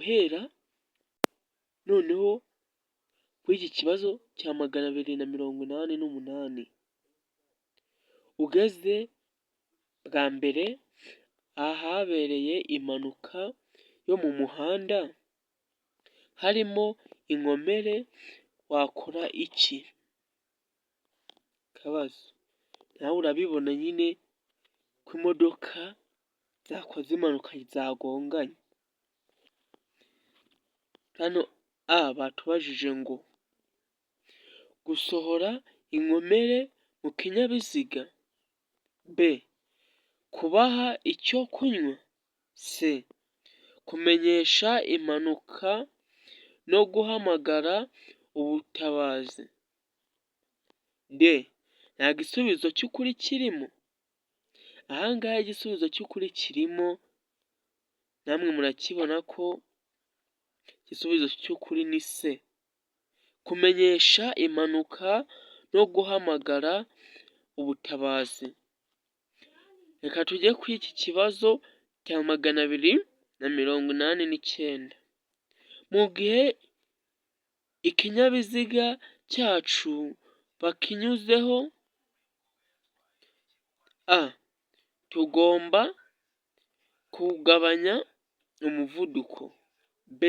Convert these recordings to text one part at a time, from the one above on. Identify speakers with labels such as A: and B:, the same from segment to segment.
A: guhera noneho kuri iki kibazo cya 288 ugeze bwa mbere ahabereye impanuka yo mu muhanda harimo inkomere wakora iki? Kabazo nawe urabibona nyine ko imodoka zakoze impanuka zagonganye. Hano batubajije ngo gusohora inkomere mu kinyabiziga, B kubaha icyo kunywa, C kumenyesha impanuka no guhamagara ubutabazi, D nta gisubizo cy'ukuri kirimo. Ahangaha igisubizo cy'ukuri kirimo, namwe murakibona ko igisubizo cy'ukuri ni C kumenyesha impanuka no guhamagara ubutabazi. Reka tujye kuri iki kibazo cya 289. Mu gihe ikinyabiziga cyacu bakinyuzeho, A tugomba kugabanya umuvuduko, B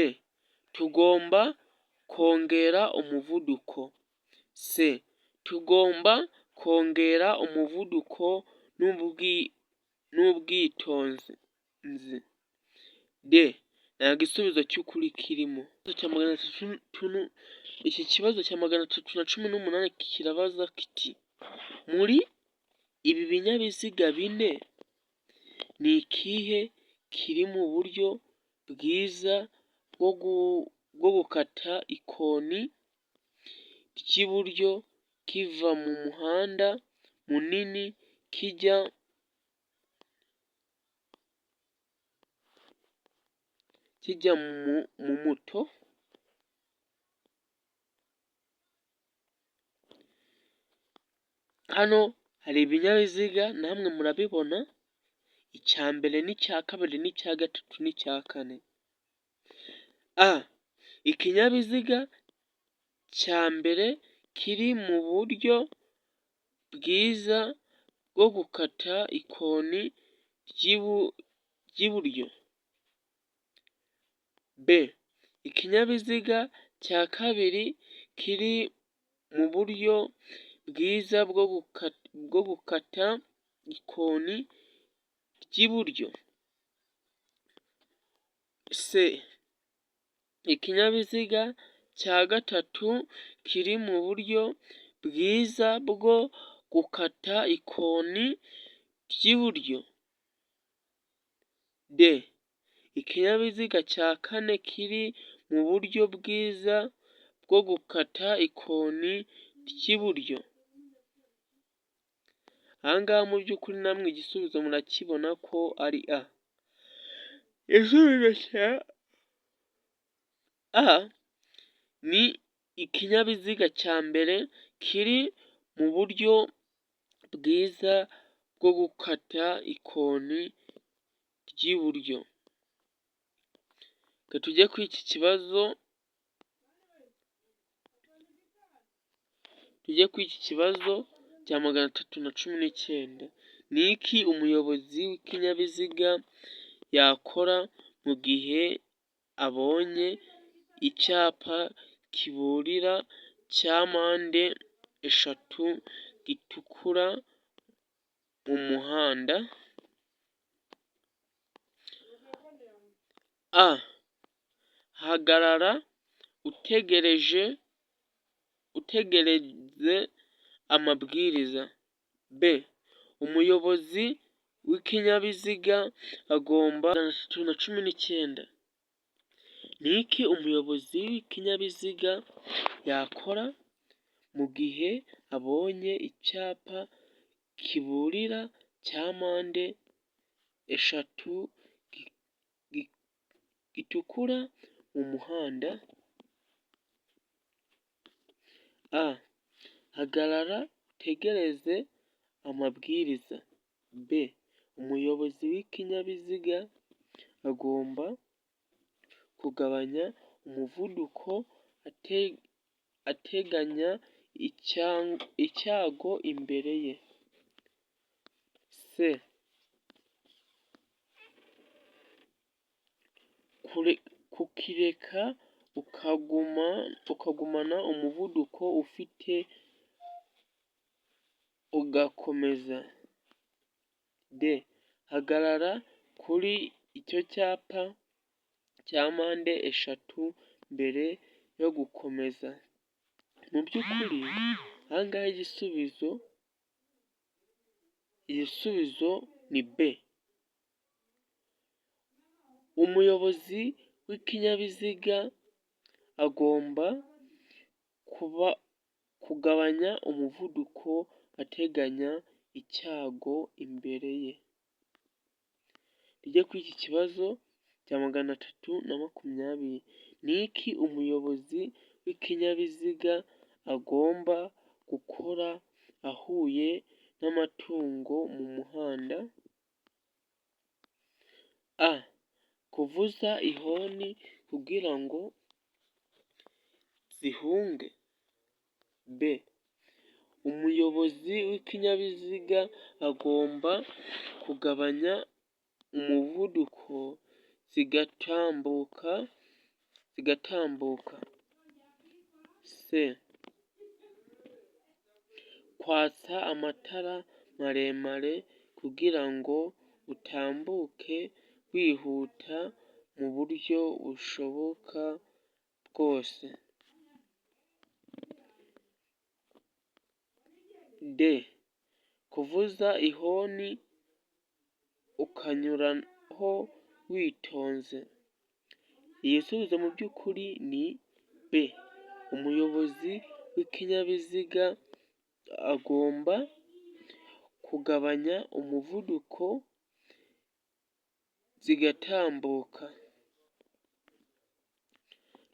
A: tugomba kongera umuvuduko, C tugomba kongera umuvuduko n'ubwitonzi, D nta gisubizo cy'ukuri kirimo. Iki kibazo cya 318 kirabaza kiti muri ibi binyabiziga bine ni ikihe kiri mu buryo bwiza bwo gukata ikoni ry'iburyo kiva mu muhanda munini kijya mu muto? Hano hari ibinyabiziga namwe murabibona, icya mbere n'icya kabiri n'icya gatatu n'icya kane. A ikinyabiziga cya mbere kiri mu buryo bwiza bwo gukata ikoni ry'iburyo, B ikinyabiziga cya kabiri kiri mu buryo bwiza bwo gukata ikoni ry'iburyo, C ikinyabiziga cya gatatu kiri mu buryo bwiza bwo gukata ikoni ry'iburyo, D ikinyabiziga cya kane kiri mu buryo bwiza bwo gukata ikoni ry'iburyo. Ahangaha mu by'ukuri namwe igisubizo murakibona ko ari A. Igisubizo cya A ni ikinyabiziga cya mbere kiri mu buryo bwiza bwo gukata ikoni ry'iburyo. Reka tujye kuri iki kibazo cya 319. Ni iki umuyobozi w'ikinyabiziga yakora mu gihe abonye icyapa kiburira cya mpande eshatu gitukura mu muhanda? A hagarara utegereze amabwiriza, B umuyobozi w'ikinyabiziga agomba. 319 ni iki umuyobozi w'ikinyabiziga yakora mu gihe abonye icyapa kiburira cya mpande eshatu gitukura mu muhanda? A hagarara utegereze amabwiriza, B umuyobozi w'ikinyabiziga agomba kugabanya umuvuduko ateganya icyago imbere ye. C. Kukireka ukagumana umuvuduko ufite ugakomeza. D. Hagarara kuri icyo cyapa cya mpande eshatu mbere yo gukomeza. Mu by'ukuri aha ngaha igisubizo ni B. Umuyobozi w'ikinyabiziga agomba kugabanya umuvuduko ateganya icyago imbere ye. Tujye kuri iki kibazo cya 320. Ni iki umuyobozi w'ikinyabiziga agomba gukora ahuye n'amatungo mu muhanda? A. Kuvuza ihoni kugira ngo zihunge. B. Umuyobozi w'ikinyabiziga agomba kugabanya umuvuduko zigatambuka. C. Kwatsa amatara maremare kugira ngo utambuke wihuta mu buryo bushoboka bwose. D. Kuvuza ihoni ukanyuraho witonze. Igisubizo mu by'ukuri ni B. Umuyobozi w'ikinyabiziga agomba kugabanya umuvuduko zigatambuka.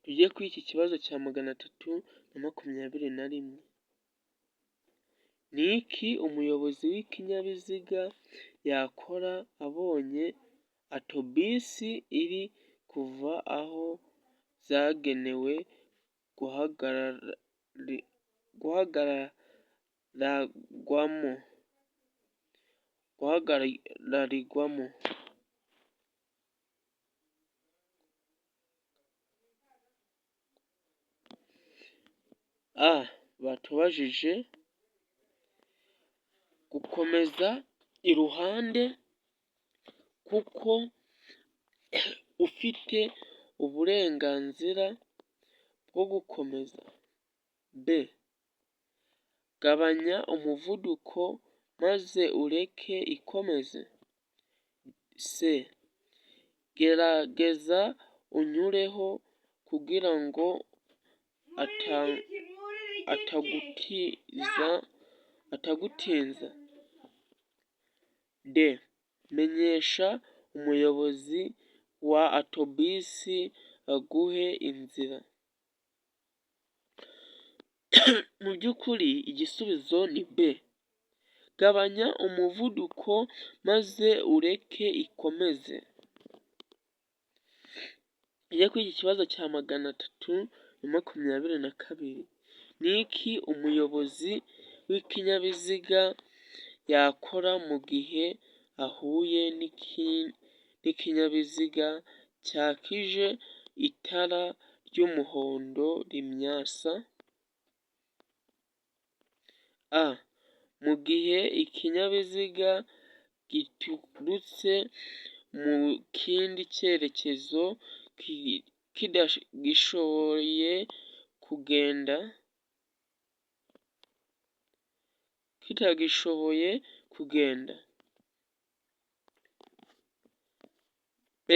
A: Tujye kuri iki kibazo cya 321. Ni iki umuyobozi w'ikinyabiziga yakora abonye autobisi iri kuva aho zagenewe guhagararirwamo? A. Batubajije gukomeza iruhande kuko ufite uburenganzira bwo gukomeza. B. Gabanya umuvuduko maze ureke ikomeze. C. Gerageza unyureho kugira ngo atagutinza. D. Menyesha umuyobozi wa autobisi aguhe inzira. Mu by'ukuri igisubizo ni B. Gabanya umuvuduko maze ureke ikomeze. Tujye kuri iki kibazo cya 322. Ni iki umuyobozi w'ikinyabiziga yakora mu gihe ahuye n'ikinyabiziga cyakije itara ry'umuhondo rimyasa? A. Mu gihe ikinyabiziga giturutse mu kindi cyerekezo kitagishoboye kugenda. B.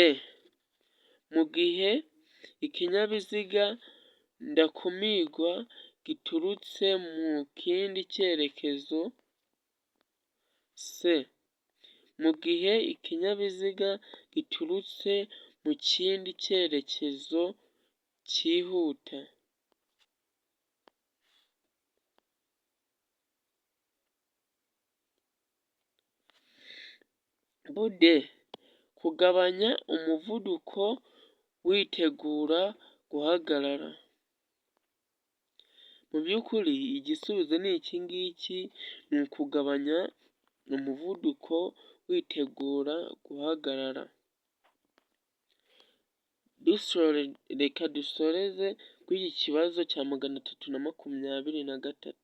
A: Mu gihe ikinyabiziga ndakumirwa giturutse mu kindi cyerekezo. C. Mu gihe ikinyabiziga giturutse mu kindi cyerekezo cyihuta. D. Kugabanya umuvuduko witegura guhagarara. Mu by'ukuri igisubizo ni iki ngiki, ni ukugabanya umuvuduko witegura guhagarara. Reka dusoreze kuri iki kibazo cya 323.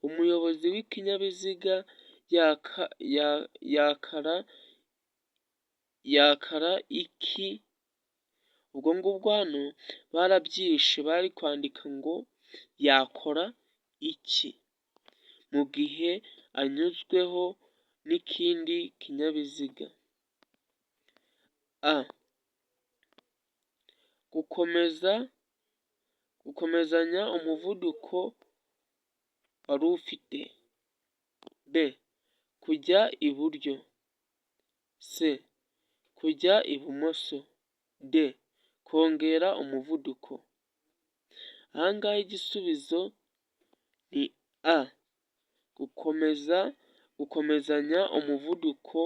A: Umuyobozi w'ikinyabiziga yakara iki? Ubwo ngubwo hano barabyishe, bari kwandika ngo yakora iki mu gihe anyuzweho n'ikindi kinyabiziga. A. Gukomezanya umuvuduko wari ufite. B. Kujya iburyo. C. Kujya ibumoso. D. Kongera umuvuduko. Aha ngaha igisubizo ni A. Gukomezanya umuvuduko